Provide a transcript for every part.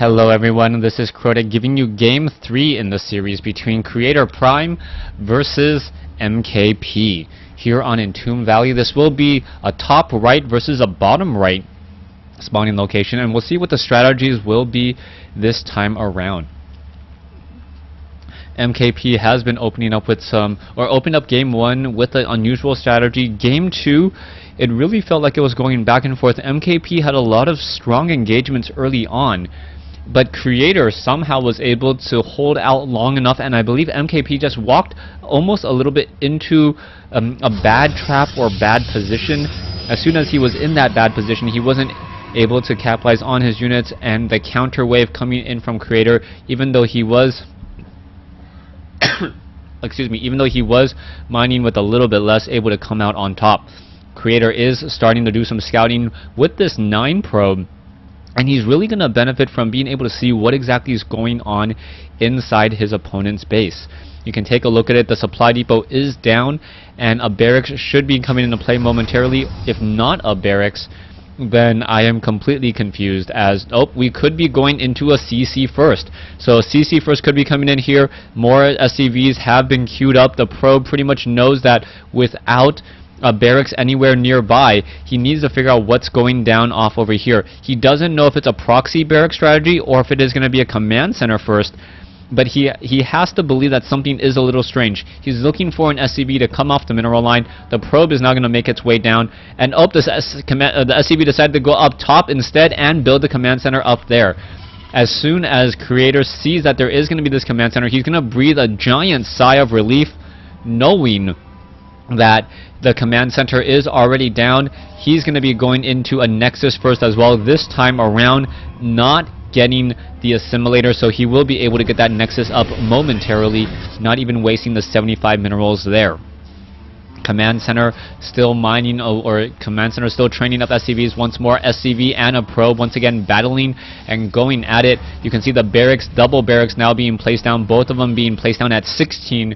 Hello everyone, this is Crota giving you Game 3 in the series between Creator Prime versus MKP. Here on Entomb Valley, this will be a top right versus a bottom right spawning location, and we'll see what the strategies will be this time around. MKP has been opening up with opened up Game 1 with an unusual strategy. Game 2, it really felt like it was going back and forth. MKP had a lot of strong engagements early on, but Creator somehow was able to hold out long enough, and I believe MKP just walked almost a little bit into a bad trap or bad position. As soon as he was in that bad position, he wasn't able to capitalize on his units and the counter wave coming in from Creator, even though he was even though he was mining with a little bit less, able to come out on top. Creator is starting to do some scouting with this 9 probe, and he's really going to benefit from being able to see what exactly is going on inside his opponent's base. You can take a look at it. The supply depot is down, and a barracks should be coming into play momentarily. If not a barracks, then I am completely confused, as we could be going into a CC first. So CC first could be coming in here. More SCVs have been queued up. The probe pretty much knows that without a barracks anywhere nearby, he needs to figure out what's going down off over here. He doesn't know if it's a proxy barrack strategy or if it is going to be a command center first, but he has to believe that something is a little strange. He's looking for an SCV to come off the mineral line. The probe is now going to make its way down, and the SCV decided to go up top instead and build the command center up there. As soon as Creator sees that there is going to be this command center, he's going to breathe a giant sigh of relief, knowing that the command center is already down. He's going to be going into a nexus first as well, this time around not getting the assimilator, so he will be able to get that nexus up momentarily, not even wasting the 75 minerals there. Command center still mining, or command center still training up SCVs once more. SCV and a probe once again battling and going at it. You can see the barracks, double barracks now being placed down, both of them being placed down at 16,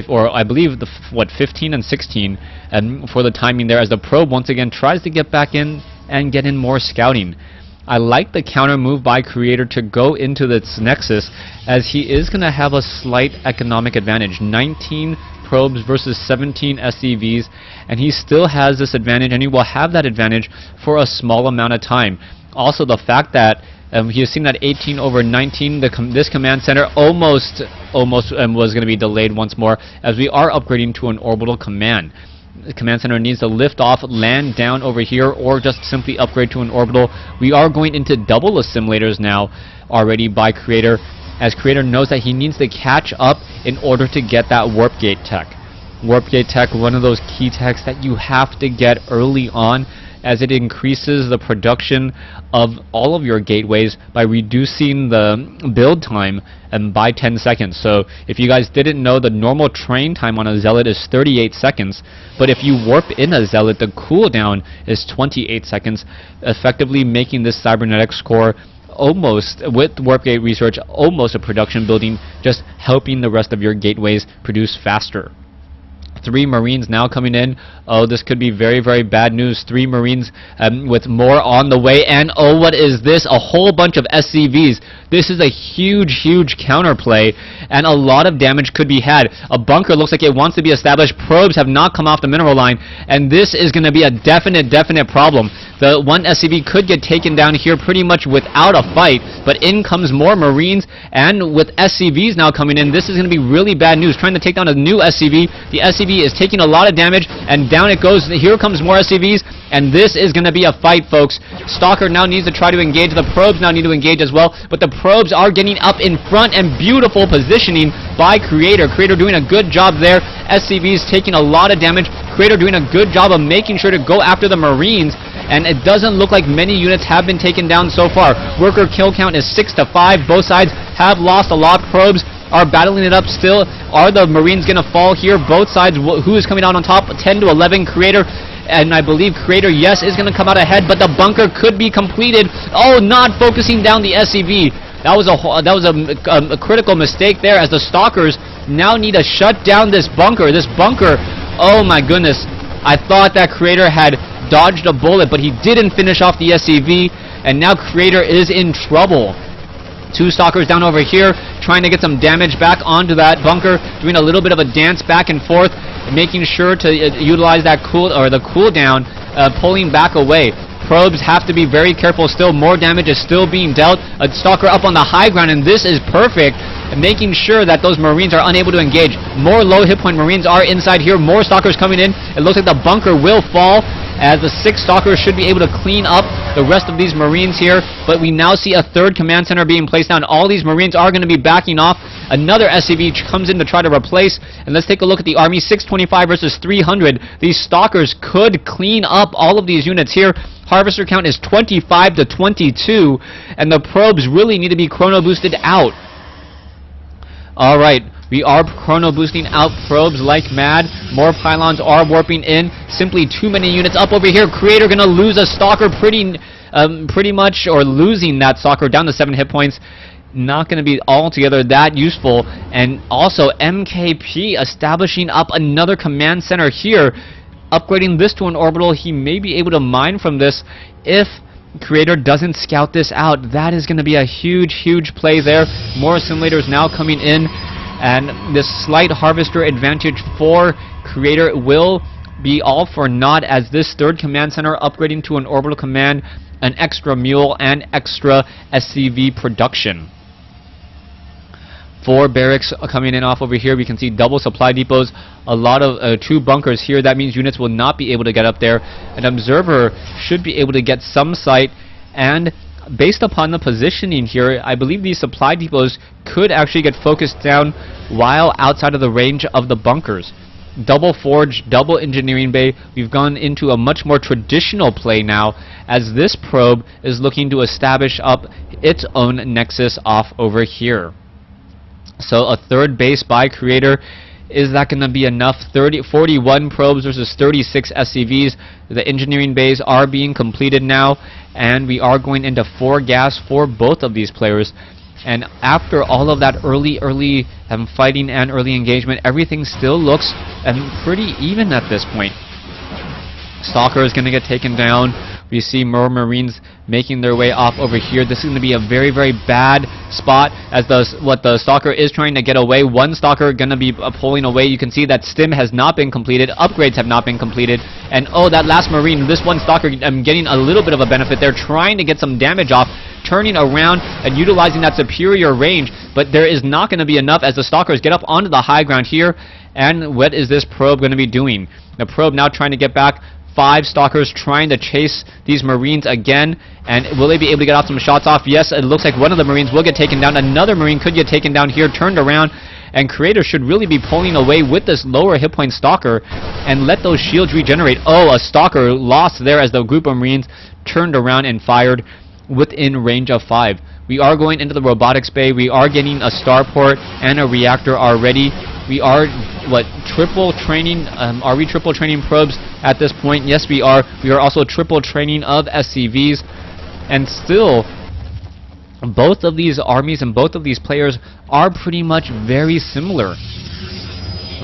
or I believe 15 and 16, and for the timing there, as the probe once again tries to get back in and get in more scouting. I like the counter move by Creator to go into this nexus, as he is going to have a slight economic advantage. 19 probes versus 17 SCVs, and he still has this advantage, and he will have that advantage for a small amount of time. Also, the fact that he has seen that 18 over 19, this command center almost was going to be delayed once more, as we are upgrading to an orbital command. The command center needs to lift off, land down over here, or just simply upgrade to an orbital. We are going into double assimilators now already by Creator, as Creator knows that he needs to catch up in order to get that warp gate tech. Warp gate tech, one of those key techs that you have to get early on, as it increases the production of all of your gateways by reducing the build time by 10 seconds. So if you guys didn't know, the normal train time on a Zealot is 38 seconds, but if you warp in a Zealot, the cooldown is 28 seconds, effectively making this cybernetics core almost, with warp gate research, almost a production building, just helping the rest of your gateways produce faster. 3 Marines now coming in. This could be very, very bad news. 3 Marines with more on the way. And what is this? A whole bunch of SCVs. This is a huge, huge counterplay, and a lot of damage could be had. A bunker looks like it wants to be established. Probes have not come off the mineral line, and this is going to be a definite problem. The one SCV could get taken down here pretty much without a fight, but in comes more Marines, and with SCVs now coming in, this is going to be really bad news. Trying to take down a new SCV. The SCV is taking a lot of damage, and down it goes. Here comes more SCVs, and this is going to be a fight, folks. Stalker now needs to try to engage. The probes now need to engage as well, but the probes are getting up in front, and beautiful positioning by Creator. Creator doing a good job there. SCVs taking a lot of damage. Creator doing a good job of making sure to go after the Marines, and it doesn't look like many units have been taken down so far. Worker kill count is 6 to 5. Both sides have lost a lot. Probes are battling it up still. Are the Marines going to fall here? Both sides, who is coming out on top? 10 to 11, Creator. And I believe Creator, yes, is going to come out ahead, but the bunker could be completed. Not focusing down the SCV. That was a critical mistake there, as the Stalkers now need to shut down this bunker. Oh my goodness. I thought that Creator had dodged a bullet, but he didn't finish off the SCV, and now Creator is in trouble. 2 stalkers down over here, trying to get some damage back onto that bunker, doing a little bit of a dance back and forth, making sure to utilize that cooldown, pulling back away. Probes have to be very careful still. More damage is still being dealt. A stalker up on the high ground, and this is perfect, making sure that those Marines are unable to engage. More low hit point Marines are inside here. More stalkers coming in. It looks like the bunker will fall, as the 6 stalkers should be able to clean up the rest of these Marines here. But we now see a 3rd command center being placed down. All these Marines are going to be backing off. Another SCV comes in to try to replace. And let's take a look at the army. 625 versus 300. These stalkers could clean up all of these units here. Harvester count is 25 to 22. And the probes really need to be chrono boosted out. Alright, we are chrono boosting out probes like mad. More pylons are warping in. Simply too many units up over here. Creator gonna lose a stalker pretty much, or losing that stalker down to 7 hit points. Not gonna be altogether that useful. And also MKP establishing up another command center here. Upgrading this to an orbital. He may be able to mine from this if Creator doesn't scout this out. That is going to be a huge play there. More simulators now coming in, and this slight harvester advantage for Creator will be all for naught, as this 3rd command center upgrading to an orbital command, an extra mule, and extra SCV production. 4 barracks coming in off over here. We can see double supply depots, a lot of 2 bunkers here. That means units will not be able to get up there. An observer should be able to get some sight, and based upon the positioning here, I believe these supply depots could actually get focused down while outside of the range of the bunkers. Double forge, double engineering bay. We've gone into a much more traditional play now, as this probe is looking to establish up its own nexus off over here. So a 3rd base by Creator. Is that going to be enough? 41 probes versus 36 SCVs. The engineering bays are being completed now, and we are going into 4 gas for both of these players. And after all of that early fighting and early engagement, everything still looks pretty even at this point. Stalker is going to get taken down. We see more Marines making their way off over here. This is going to be a very bad spot, as the Stalker is trying to get away. 1 Stalker going to be pulling away. You can see that stim has not been completed. Upgrades have not been completed. And oh, that last Marine, this 1 Stalker getting a little bit of a benefit there, trying to get some damage off, turning around and utilizing that superior range. But there is not going to be enough, as the Stalkers get up onto the high ground here. And what is this probe going to be doing? The probe now trying to get back. 5 stalkers trying to chase these Marines again, and will they be able to get off some shots off? Yes, it looks like one of the Marines will get taken down. Another Marine could get taken down here, turned around, and Creator should really be pulling away with this lower hit point Stalker and let those shields regenerate. Oh, a Stalker lost there as the group of Marines turned around and fired within range of 5. We are going into the robotics bay. We are getting a starport and a reactor already. We are, triple training? Are we triple training probes at this point? Yes, we are. We are also triple training of SCVs. And still, both of these armies and both of these players are pretty much very similar.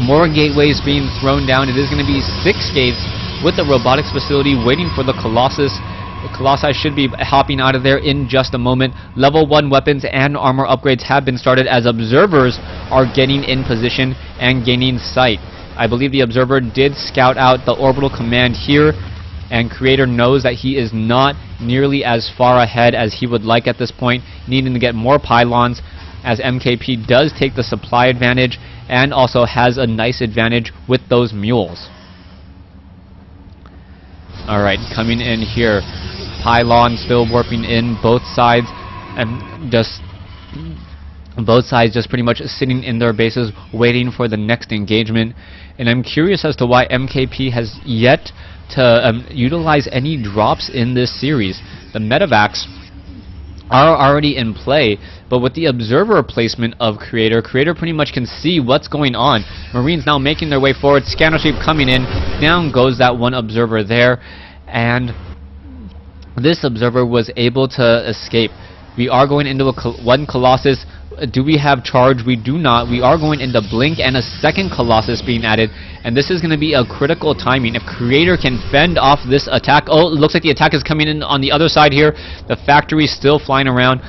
More gateways being thrown down. It is going to be 6 gates with the robotics facility waiting for the Colossus. The Colossi should be hopping out of there in just a moment. Level 1 weapons and armor upgrades have been started, as observers are getting in position and gaining sight. I believe the observer did scout out the orbital command here, and Creator knows that he is not nearly as far ahead as he would like at this point, needing to get more pylons, as MKP does take the supply advantage and also has a nice advantage with those mules. Alright, coming in here. Pylon still warping in, both sides, and just pretty much sitting in their bases waiting for the next engagement. And I'm curious as to why MKP has yet to utilize any drops in this series. The medevacs are already in play, but with the observer placement of Creator pretty much can see what's going on. Marines now making their way forward, scanner sweep coming in, down goes that 1 observer there, and this observer was able to escape. We are going into 1 Colossus. Do we have charge? We do not. We are going into blink and a 2nd Colossus being added, and this is going to be a critical timing. If Creator can fend off this attack, oh, it looks like the attack is coming in on the other side here. The factory still flying around.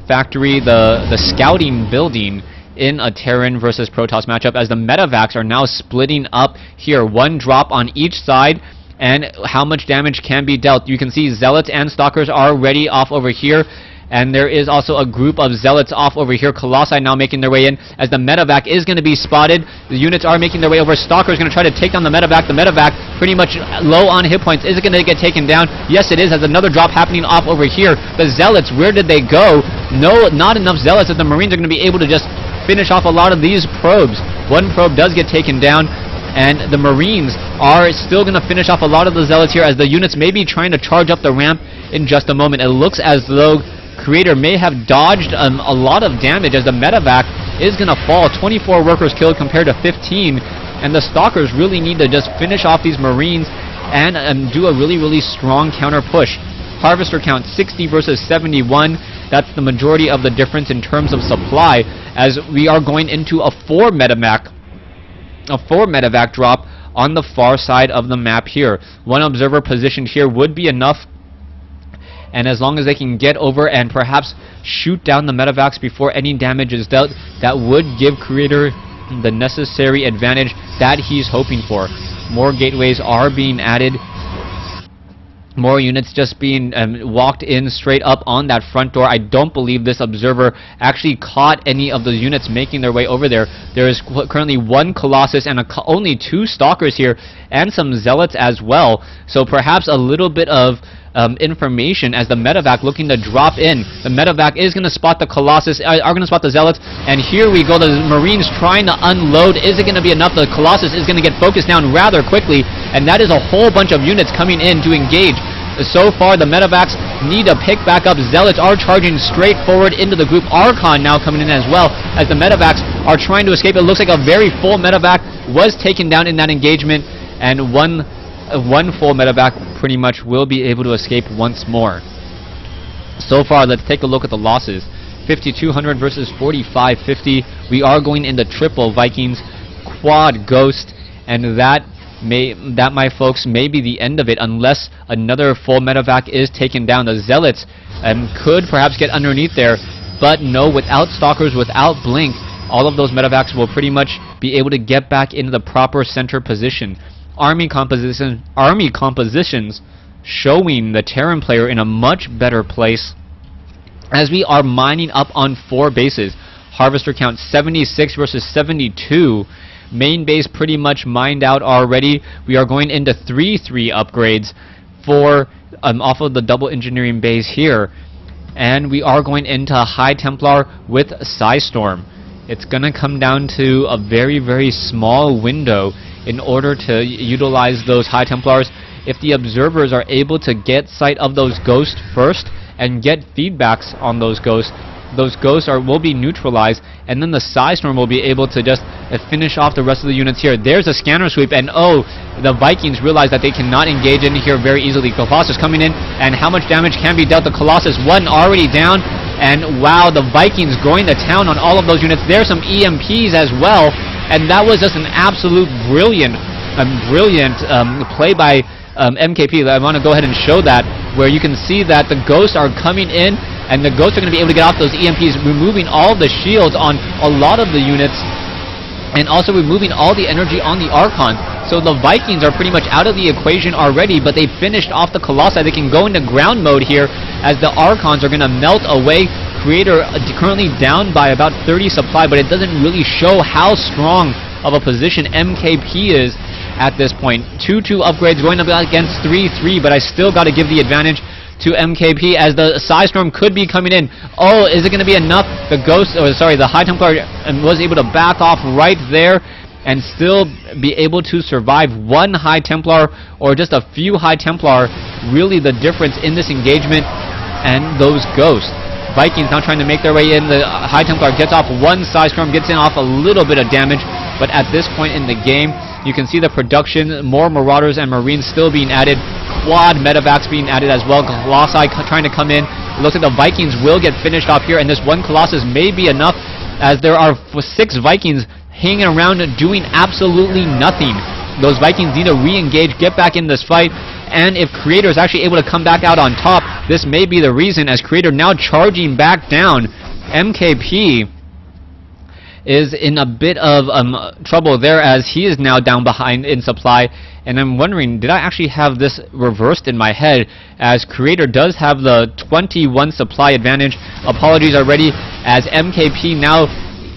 factory, the scouting building in a Terran versus Protoss matchup, as the medevacs are now splitting up here. One drop on each side, and how much damage can be dealt. You can see Zealots and Stalkers are already off over here, and there is also a group of Zealots off over here. Colossi now making their way in, as the medevac is going to be spotted. The units are making their way over. Stalker is going to try to take down the medevac. The medevac pretty much low on hit points. Is it going to get taken down? Yes, it is, as another drop happening off over here. The Zealots, where did they go? No, not enough Zealots, as the Marines are going to be able to just finish off a lot of these probes. One probe does get taken down, and the Marines are still going to finish off a lot of the Zealots here, as the units may be trying to charge up the ramp in just a moment. It looks as though Creator may have dodged a lot of damage, as the medevac is going to fall. 24 workers killed compared to 15, and the Stalkers really need to just finish off these Marines and do a really strong counter push. Harvester count 60 versus 71. That's the majority of the difference in terms of supply, as we are going into a 4 medevac drop on the far side of the map here. One observer positioned here would be enough, and as long as they can get over and perhaps shoot down the medevacs before any damage is dealt, that would give Creator the necessary advantage that he's hoping for. More gateways are being added. More units just being walked in straight up on that front door. I don't believe this observer actually caught any of the units making their way over there. There is currently 1 Colossus and only 2 Stalkers here, and some Zealots as well. So perhaps a little bit of information as the medevac looking to drop in. The medevac is going to spot the Colossus, are going to spot the Zealots, and here we go. The Marines trying to unload. Is it going to be enough? The Colossus is going to get focused down rather quickly, and that is a whole bunch of units coming in to engage. So far, the medevacs need to pick back up. Zealots are charging straight forward into the group. Archon now coming in as well, as the medevacs are trying to escape. It looks like a very full medevac was taken down in that engagement, and one full medevac pretty much will be able to escape once more. So far, let's take a look at the losses. 5,200 versus 4,550. We are going into triple Vikings, quad Ghost, and that, my folks, may be the end of it unless another full medevac is taken down. The Zealots could perhaps get underneath there, but no, without Stalkers, without Blink, all of those medevacs will pretty much be able to get back into the proper center position. Army compositions showing the Terran player in a much better place, as we are mining up on 4 bases. Harvester count 76 versus 72. Main base pretty much mined out already. We are going into 3-3 upgrades for off of the double engineering base here, and we are going into High Templar with Psystorm. It's going to come down to a very small window in order to utilize those High Templars. If the observers are able to get sight of those ghosts first and get feedbacks on those ghosts will be neutralized, and then the Psystorm will be able to just finish off the rest of the units here. There's a scanner sweep, and oh, the Vikings realize that they cannot engage in here very easily. Colossus coming in, and how much damage can be dealt? The Colossus 1 already down, and wow, the Vikings going to town on all of those units. There's some EMPs as well, and that was just an absolute brilliant play by MKP. I want to go ahead and show that, where you can see that the ghosts are coming in, and the ghosts are going to be able to get off those EMPs, removing all the shields on a lot of the units, and also removing all the energy on the Archon. So the Vikings are pretty much out of the equation already, but they finished off the Colossi. They can go into ground mode here, as the Archons are going to melt away. Creator currently down by about 30 supply, but it doesn't really show how strong of a position MKP is at this point. 2-2 upgrades going up against 3-3, but I still got to give the advantage to MKP, as the Psystorm could be coming in. Oh, is it going to be enough? The High Templar was able to back off right there and still be able to survive. 1 High Templar or just a few High Templar, really the difference in this engagement, and those ghosts. Vikings now trying to make their way in. The High Templar gets off 1 Psystorm, gets in off a little bit of damage, but at this point in the game, you can see the production, more Marauders and Marines still being added, quad medevacs being added as well. Colossi trying to come in. It looks like the Vikings will get finished off here, and this 1 Colossus may be enough, as there are 6 Vikings hanging around doing absolutely nothing. Those Vikings need to re-engage, get back in this fight, and if Creator is actually able to come back out on top, this may be the reason, as Creator now charging back down. MKP is in a bit of trouble there, as he is now down behind in supply. And I'm wondering, did I actually have this reversed in my head, as Creator does have the 21 supply advantage. Apologies already, as MKP now,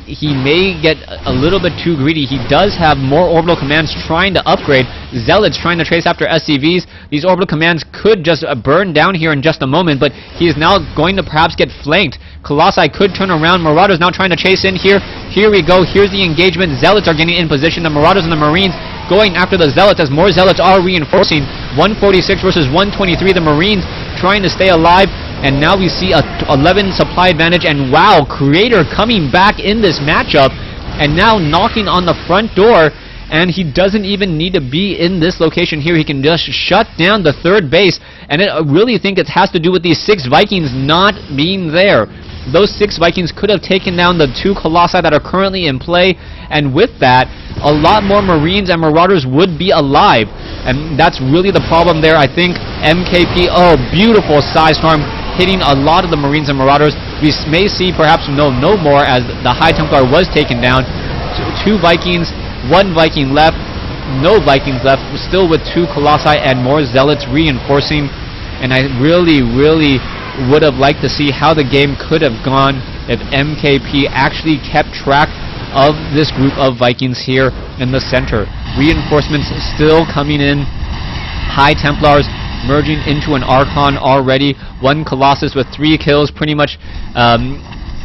he may get a little bit too greedy. He does have more orbital commands trying to upgrade. Zealots trying to trace after SCVs. These orbital commands could just burn down here in just a moment, but he is now going to perhaps get flanked. Colossi could turn around. Marauders now trying to chase in here. Here we go. Here's the engagement. Zealots are getting in position. The Marauders and the Marines going after the Zealots, as more Zealots are reinforcing. 146 versus 123. The Marines trying to stay alive. And now we see a 11 supply advantage, and wow, Creator coming back in this matchup, and now knocking on the front door, and he doesn't even need to be in this location here. He can just shut down the third base, and I really think it has to do with these 6 Vikings not being there. Those 6 Vikings could have taken down the 2 Colossi that are currently in play, and with that, a lot more Marines and Marauders would be alive, and that's really the problem there. I think MKP, oh, beautiful Psy Storm, hitting a lot of the Marines and Marauders. We may see perhaps no more, as the High Templar was taken down. 2 Vikings, 1 Viking left, no Vikings left, still with 2 Colossi and more Zealots reinforcing. And I really would have liked to see how the game could have gone if MKP actually kept track of this group of Vikings here in the center. Reinforcements still coming in. High Templars merging into an Archon already. 1 Colossus with 3 kills, pretty much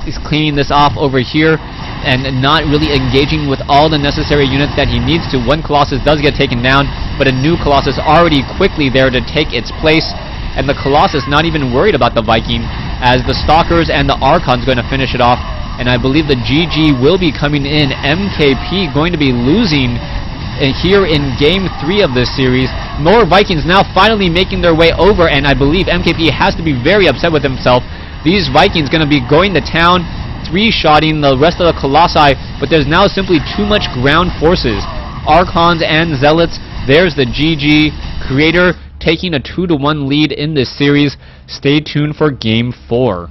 is cleaning this off over here and not really engaging with all the necessary units that he needs to. 1 Colossus does get taken down, but a new Colossus already quickly there to take its place, and the Colossus not even worried about the Viking, as the Stalkers and the Archon's going to finish it off. And I believe the GG will be coming in. MKP going to be losing here in Game 3 of this series. More Vikings now finally making their way over, and I believe MKP has to be very upset with himself. These Vikings going to be going to town, 3-shotting the rest of the Colossi, but there's now simply too much ground forces. Archons and Zealots, there's the GG. Creator taking a 2-1 lead in this series. Stay tuned for Game 4.